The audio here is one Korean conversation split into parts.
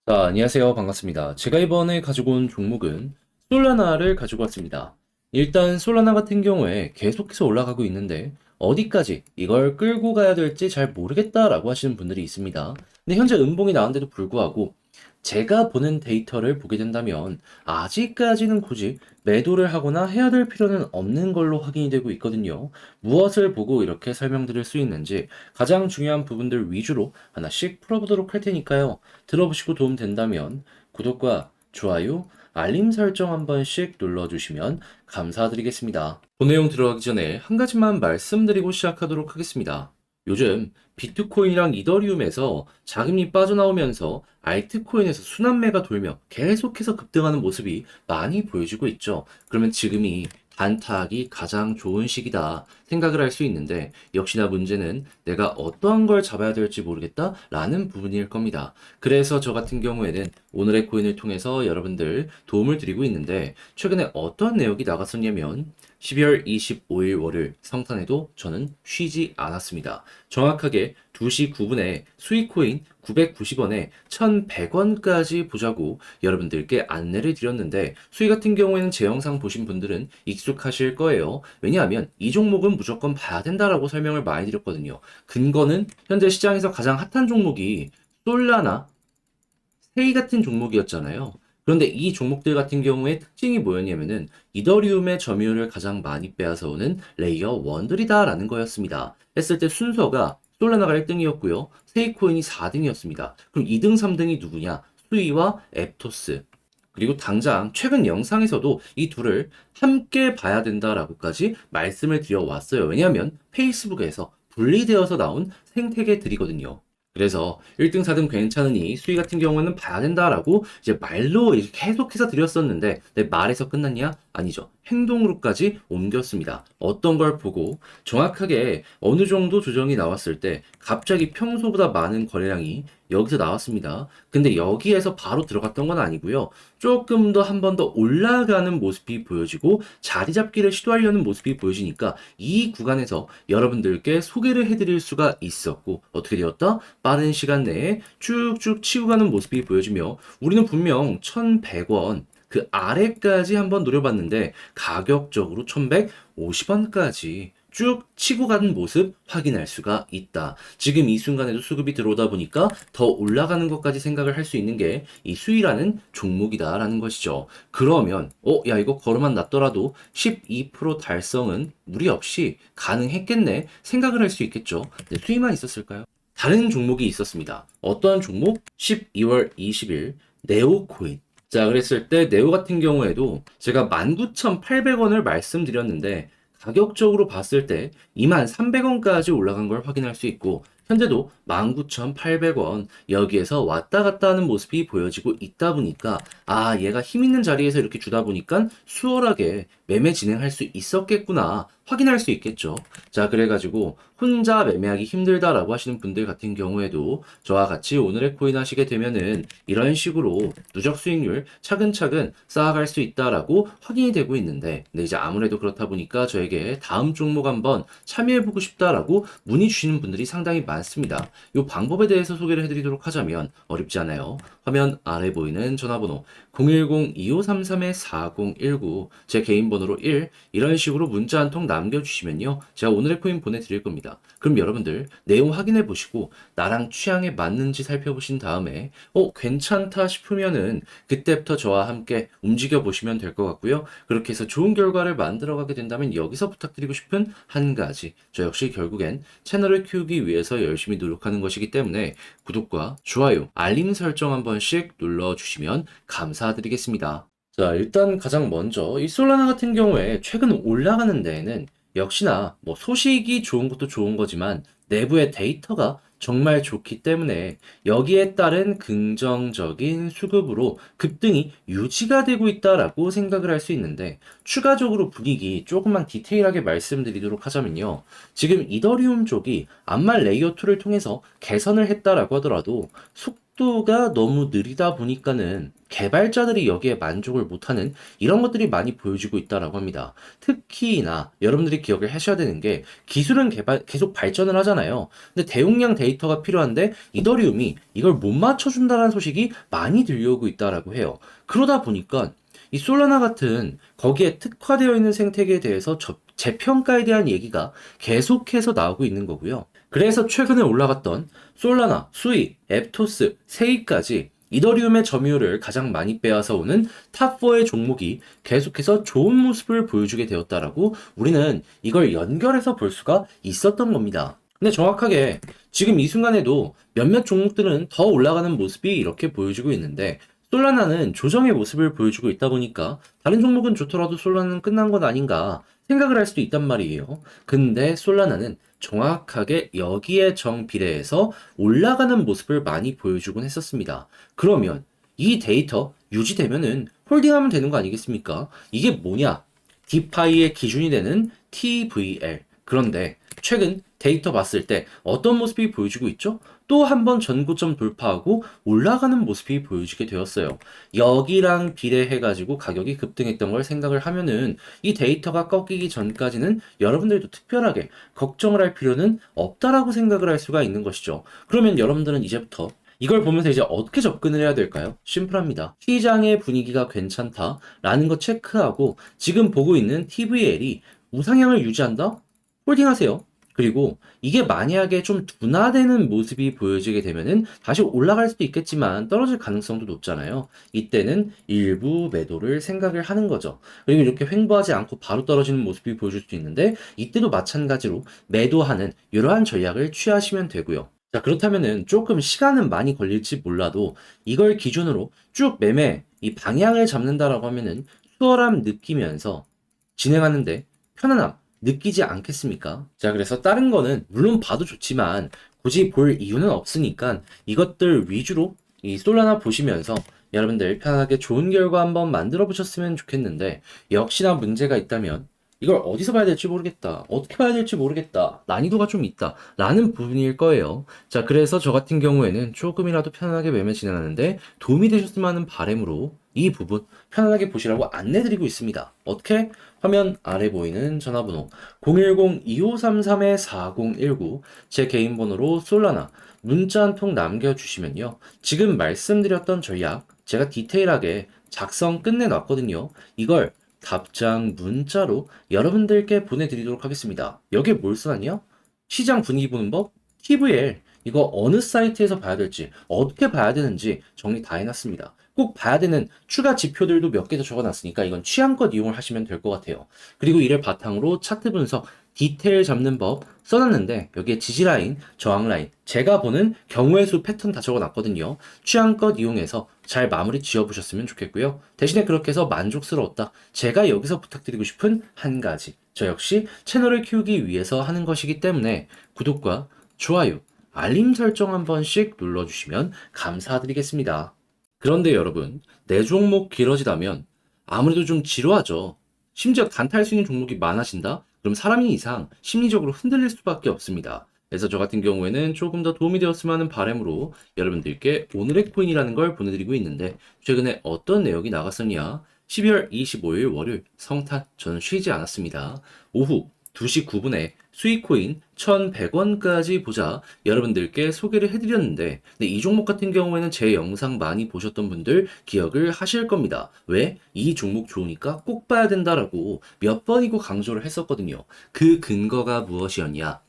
안녕하세요. 반갑습니다. 제가 이번에 가지고 온 종목은 솔라나를 가지고 왔습니다. 일단 솔라나 같은 경우에 계속해서 올라가고 있는데 어디까지 이걸 끌고 가야 될지 잘 모르겠다라고 하시는 분들이 있습니다. 근데 현재 음봉이 나왔는데도 불구하고 제가 보는 데이터를 보게 된다면 아직까지는 굳이 매도를 하거나 해야 될 필요는 없는 걸로 확인이 되고 있거든요. 무엇을 보고 이렇게 설명드릴 수 있는지 가장 중요한 부분들 위주로 하나씩 풀어보도록 할 테니까요. 들어보시고 도움 된다면 구독과 좋아요, 알림 설정 한 번씩 눌러주시면 감사드리겠습니다. 본 내용 들어가기 전에 한 가지만 말씀드리고 시작하도록 하겠습니다. 요즘 비트코인이랑 이더리움에서 자금이 빠져나오면서 알트코인에서 순환매가 돌며 계속해서 급등하는 모습이 많이 보여지고 있죠. 그러면 지금이 단타하기 가장 좋은 시기다 생각을 할 수 있는데 역시나 문제는 내가 어떠한 걸 잡아야 될지 모르겠다 라는 부분일 겁니다. 그래서 저 같은 경우에는 오늘의 코인을 통해서 여러분들 도움을 드리고 있는데 최근에 어떤 내역이 나갔었냐면 12월 25일 월요일 성탄에도 저는 쉬지 않았습니다. 정확하게 2시 9분에 수익코인 990원에 1100원까지 보자고 여러분들께 안내를 드렸는데 수익 같은 경우에는 제 영상 보신 분들은 익숙하실 거예요. 왜냐하면 이 종목은 무조건 봐야 된다라고 설명을 많이 드렸거든요. 근거는 현재 시장에서 가장 핫한 종목이 솔라나, 세이 같은 종목이었잖아요. 그런데 이 종목들 같은 경우에 특징이 뭐였냐면은 이더리움의 점유율을 가장 많이 빼앗아오는 레이어 1들이다라는 거였습니다. 했을 때 순서가 솔라나가 1등이었고요. 세이코인이 4등이었습니다. 그럼 2등, 3등이 누구냐? 수이와 앱토스. 그리고 당장 최근 영상에서도 이 둘을 함께 봐야 된다라고까지 말씀을 드려왔어요. 왜냐하면 페이스북에서 분리되어서 나온 생태계들이거든요. 그래서 1등, 4등 괜찮으니 수위 같은 경우는 봐야 된다라고 이제 말로 이렇게 계속해서 드렸었는데 내 말에서 끝났냐? 아니죠. 행동으로까지 옮겼습니다. 어떤 걸 보고 정확하게 어느 정도 조정이 나왔을 때 갑자기 평소보다 많은 거래량이 여기서 나왔습니다. 근데 여기에서 바로 들어갔던 건 아니고요. 조금 더 한 번 더 올라가는 모습이 보여지고 자리 잡기를 시도하려는 모습이 보여지니까 이 구간에서 여러분들께 소개를 해드릴 수가 있었고 어떻게 되었다? 빠른 시간 내에 쭉쭉 치고 가는 모습이 보여지며 우리는 분명 1100원 그 아래까지 한번 노려봤는데 가격적으로 1150원까지 쭉 치고 가는 모습 확인할 수가 있다. 지금 이 순간에도 수급이 들어오다 보니까 더 올라가는 것까지 생각을 할 수 있는 게 이 수위라는 종목이다라는 것이죠. 그러면 야 이거 걸음만 놨더라도 12% 달성은 무리 없이 가능했겠네 생각을 할 수 있겠죠. 근데 수위만 있었을까요? 다른 종목이 있었습니다. 어떠한 종목? 12월 20일 네오코인. 자, 그랬을 때 네오 같은 경우에도 제가 19,800원을 말씀드렸는데 가격적으로 봤을 때 23,300원까지 올라간 걸 확인할 수 있고 현재도 19,800원 여기에서 왔다 갔다 하는 모습이 보여지고 있다 보니까 얘가 힘 있는 자리에서 이렇게 주다 보니까 수월하게 매매 진행할 수 있었겠구나 확인할 수 있겠죠. 자, 그래가지고 혼자 매매하기 힘들다라고 하시는 분들 같은 경우에도 저와 같이 오늘의 코인 하시게 되면은 이런 식으로 누적 수익률 차근차근 쌓아갈 수 있다라고 확인이 되고 있는데 근데 이제 아무래도 그렇다 보니까 저에게 다음 종목 한번 참여해보고 싶다라고 문의 주시는 분들이 상당히 많습니다. 이 방법에 대해서 소개를 해드리도록 하자면 어렵지 않아요. 화면 아래 보이는 전화번호 010-2533-4019 제 개인 번호로 1 이런 식으로 문자 한 통 남겨주시면요. 제가 오늘의 코인 보내드릴 겁니다. 그럼 여러분들 내용 확인해 보시고 나랑 취향에 맞는지 살펴보신 다음에 괜찮다 싶으면은 그때부터 저와 함께 움직여 보시면 될 것 같고요. 그렇게 해서 좋은 결과를 만들어 가게 된다면 여기서 부탁드리고 싶은 한 가지. 저 역시 결국엔 채널을 키우기 위해서 열심히 노력하는 것이기 때문에 구독과 좋아요, 알림 설정 한 번씩 눌러주시면 감사드리겠습니다. 자, 일단 가장 먼저 이 솔라나 같은 경우에 최근 올라가는 데에는 역시나 뭐 소식이 좋은 것도 좋은 거지만 내부의 데이터가 정말 좋기 때문에 여기에 따른 긍정적인 수급으로 급등이 유지가 되고 있다라고 생각을 할 수 있는데 추가적으로 분위기 조금만 디테일하게 말씀드리도록 하자면요. 지금 이더리움 쪽이 암말 레이어 2를 통해서 개선을 했다라고 하더라도 속도가 너무 느리다 보니까는 개발자들이 여기에 만족을 못하는 이런 것들이 많이 보여지고 있다라고 합니다. 특히나 여러분들이 기억을 하셔야 되는 게 기술은 계속 발전을 하잖아요. 근데 대용량 데이터가 필요한데 이더리움이 이걸 못 맞춰준다는 소식이 많이 들려오고 있다라고 해요. 그러다 보니까 이 솔라나 같은 거기에 특화되어 있는 생태계에 대해서 재평가에 대한 얘기가 계속해서 나오고 있는 거고요. 그래서 최근에 올라갔던 솔라나, 수이, 앱토스, 세이까지 이더리움의 점유율을 가장 많이 빼앗아 오는 탑4의 종목이 계속해서 좋은 모습을 보여주게 되었다라고 우리는 이걸 연결해서 볼 수가 있었던 겁니다. 근데 정확하게 지금 이 순간에도 몇몇 종목들은 더 올라가는 모습이 이렇게 보여지고 있는데 솔라나는 조정의 모습을 보여주고 있다 보니까 다른 종목은 좋더라도 솔라나는 끝난 것 아닌가 생각을 할 수도 있단 말이에요. 근데 솔라나는 정확하게 여기에 정비례해서 올라가는 모습을 많이 보여주곤 했었습니다. 그러면 이 데이터 유지되면은 홀딩하면 되는 거 아니겠습니까? 이게 뭐냐? 디파이의 기준이 되는 TVL. 그런데 최근 데이터 봤을 때 어떤 모습이 보여지고 있죠? 또 한 번 전고점 돌파하고 올라가는 모습이 보여지게 되었어요. 여기랑 비례해가지고 가격이 급등했던 걸 생각을 하면은 이 데이터가 꺾이기 전까지는 여러분들도 특별하게 걱정을 할 필요는 없다라고 생각을 할 수가 있는 것이죠. 그러면 여러분들은 이제부터 이걸 보면서 이제 어떻게 접근을 해야 될까요? 심플합니다. 시장의 분위기가 괜찮다라는 거 체크하고 지금 보고 있는 TVL이 우상향을 유지한다? 홀딩하세요. 그리고 이게 만약에 좀 둔화되는 모습이 보여지게 되면은 다시 올라갈 수도 있겠지만 떨어질 가능성도 높잖아요. 이때는 일부 매도를 생각을 하는 거죠. 그리고 이렇게 횡보하지 않고 바로 떨어지는 모습이 보여줄 수 있는데 이때도 마찬가지로 매도하는 이러한 전략을 취하시면 되고요. 자, 그렇다면은 조금 시간은 많이 걸릴지 몰라도 이걸 기준으로 쭉 매매 이 방향을 잡는다라고 하면은 수월함 느끼면서 진행하는데 편안함 느끼지 않겠습니까? 자, 그래서 다른 거는 물론 봐도 좋지만 굳이 볼 이유는 없으니까 이것들 위주로 이 솔라나 보시면서 여러분들 편하게 좋은 결과 한번 만들어 보셨으면 좋겠는데 역시나 문제가 있다면 이걸 어디서 봐야 될지 모르겠다. 어떻게 봐야 될지 모르겠다. 난이도가 좀 있다. 라는 부분일 거예요. 자, 그래서 저 같은 경우에는 조금이라도 편안하게 매매 진행하는데 도움이 되셨으면 하는 바람으로 이 부분 편안하게 보시라고 안내드리고 있습니다. 어떻게? 화면 아래 보이는 전화번호 010-2533-4019 제 개인 번호로 솔라나 문자 한 통 남겨주시면요. 지금 말씀드렸던 전략 제가 디테일하게 작성 끝내놨거든요. 이걸 답장 문자로 여러분들께 보내드리도록 하겠습니다. 여기에 뭘 써놨냐? 시장 분위기 보는 법, TVL, 이거 어느 사이트에서 봐야 될지, 어떻게 봐야 되는지 정리 다 해놨습니다. 꼭 봐야 되는 추가 지표들도 몇 개 더 적어놨으니까 이건 취향껏 이용을 하시면 될 것 같아요. 그리고 이를 바탕으로 차트 분석, 디테일 잡는 법 써놨는데 여기에 지지라인, 저항라인, 제가 보는 경우의 수 패턴 다 적어놨거든요. 취향껏 이용해서 잘 마무리 지어보셨으면 좋겠고요. 대신에 그렇게 해서 만족스러웠다. 제가 여기서 부탁드리고 싶은 한 가지. 저 역시 채널을 키우기 위해서 하는 것이기 때문에 구독과 좋아요, 알림 설정 한 번씩 눌러주시면 감사드리겠습니다. 그런데 여러분, 내 종목 길어지다면 아무래도 좀 지루하죠. 심지어 단타할 수 있는 종목이 많아진다? 그럼 사람인 이상 심리적으로 흔들릴 수밖에 없습니다. 그래서 저 같은 경우에는 조금 더 도움이 되었으면 하는 바람으로 여러분들께 오늘의 코인이라는 걸 보내드리고 있는데 최근에 어떤 내용이 나갔었냐? 12월 25일 월요일 성탄 저는 쉬지 않았습니다. 오후 2시 9분에 수익코인 1,100원까지 보자 여러분들께 소개를 해드렸는데 근데 이 종목 같은 경우에는 제 영상 많이 보셨던 분들 기억을 하실 겁니다. 왜? 이 종목 좋으니까 꼭 봐야 된다라고 몇 번이고 강조를 했었거든요. 그 근거가 무엇이었냐?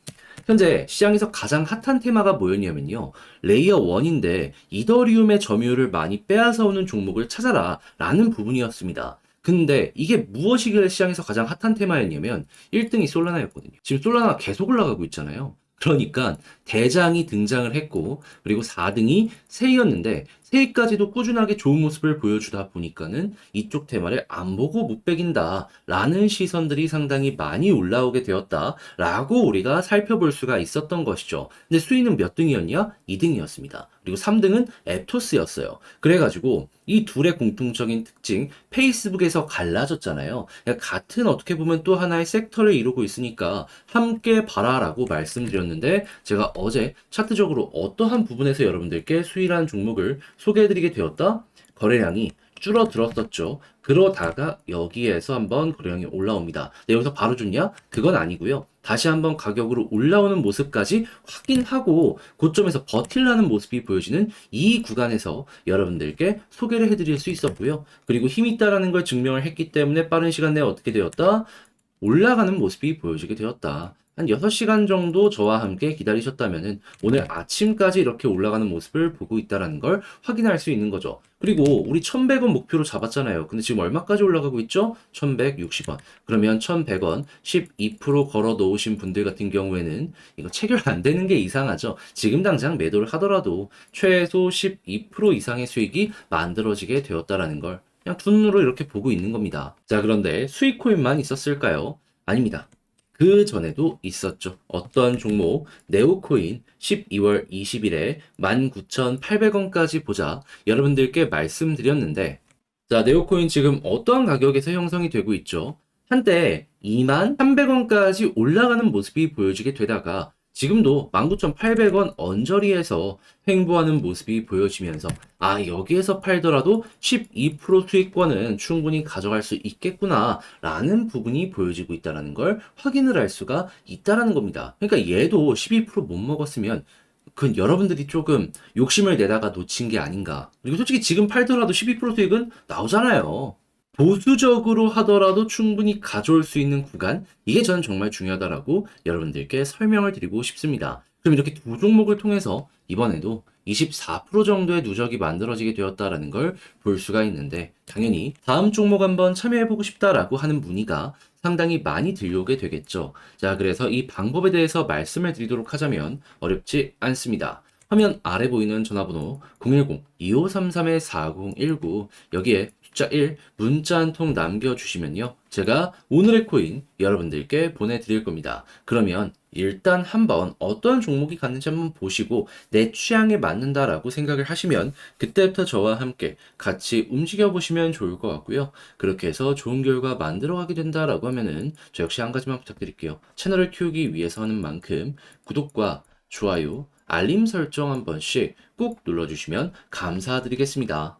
현재 시장에서 가장 핫한 테마가 뭐였냐면요. 레이어 1인데 이더리움의 점유율을 많이 빼앗아 오는 종목을 찾아라 라는 부분이었습니다. 근데 이게 무엇이길래 시장에서 가장 핫한 테마였냐면 1등이 솔라나였거든요. 지금 솔라나가 계속 올라가고 있잖아요. 그러니까 대장이 등장을 했고 그리고 4등이 세이였는데 세입까지도 꾸준하게 좋은 모습을 보여주다 보니까는 이쪽 테마를 안 보고 못 빼긴다 라는 시선들이 상당히 많이 올라오게 되었다 라고 우리가 살펴볼 수가 있었던 것이죠. 근데 수위는 몇 등이었냐? 2등이었습니다. 그리고 3등은 앱토스였어요. 그래가지고 이 둘의 공통적인 특징, 페이스북에서 갈라졌잖아요. 그러니까 같은 어떻게 보면 또 하나의 섹터를 이루고 있으니까 함께 봐라라고 말씀드렸는데 제가 어제 차트적으로 어떠한 부분에서 여러분들께 수익이라는 종목을 소개해드리게 되었다? 거래량이 줄어들었었죠. 그러다가 여기에서 한번 거래량이 올라옵니다. 네, 여기서 바로 좋냐? 그건 아니고요. 다시 한번 가격으로 올라오는 모습까지 확인하고 고점에서 버틸라는 모습이 보여지는 이 구간에서 여러분들께 소개를 해드릴 수 있었고요. 그리고 힘이 있다라는 걸 증명을 했기 때문에 빠른 시간 내에 어떻게 되었다? 올라가는 모습이 보여지게 되었다. 한 6시간 정도 저와 함께 기다리셨다면은 오늘 아침까지 이렇게 올라가는 모습을 보고 있다는 걸 확인할 수 있는 거죠. 그리고 우리 1100원 목표로 잡았잖아요. 근데 지금 얼마까지 올라가고 있죠? 1160원. 그러면 1100원 12% 걸어 놓으신 분들 같은 경우에는 이거 체결 안 되는 게 이상하죠. 지금 당장 매도를 하더라도 최소 12% 이상의 수익이 만들어지게 되었다라는 걸 그냥 두 눈으로 이렇게 보고 있는 겁니다. 자, 그런데 수익 코인만 있었을까요? 아닙니다. 그 전에도 있었죠. 어떤 종목, 네오코인 12월 20일에 19,800원까지 보자 여러분들께 말씀드렸는데, 자, 네오코인 지금 어떠한 가격에서 형성이 되고 있죠? 한때 21,300원까지 올라가는 모습이 보여지게 되다가 지금도 19,800원 언저리에서 횡보하는 모습이 보여지면서 여기에서 팔더라도 12% 수익권은 충분히 가져갈 수 있겠구나 라는 부분이 보여지고 있다는 걸 확인을 할 수가 있다는 겁니다. 그러니까 얘도 12%못 먹었으면 그건 여러분들이 조금 욕심을 내다가 놓친 게 아닌가. 그리고 솔직히 지금 팔더라도 12% 수익은 나오잖아요. 보수적으로 하더라도 충분히 가져올 수 있는 구간, 이게 저는 정말 중요하다라고 여러분들께 설명을 드리고 싶습니다. 그럼 이렇게 두 종목을 통해서 이번에도 24% 정도의 누적이 만들어지게 되었다라는 걸 볼 수가 있는데, 당연히 다음 종목 한번 참여해보고 싶다라고 하는 문의가 상당히 많이 들려오게 되겠죠. 자, 그래서 이 방법에 대해서 말씀을 드리도록 하자면 어렵지 않습니다. 화면 아래 보이는 전화번호 010-2533-4019 여기에 숫자 1 문자 한 통 남겨주시면요. 제가 오늘의 코인 여러분들께 보내드릴 겁니다. 그러면 일단 한번 어떤 종목이 갔는지 한번 보시고 내 취향에 맞는다라고 생각을 하시면 그때부터 저와 함께 같이 움직여 보시면 좋을 것 같고요. 그렇게 해서 좋은 결과 만들어가게 된다라고 하면은 저 역시 한 가지만 부탁드릴게요. 채널을 키우기 위해서 하는 만큼 구독과 좋아요, 알림 설정 한 번씩 꼭 눌러주시면 감사드리겠습니다.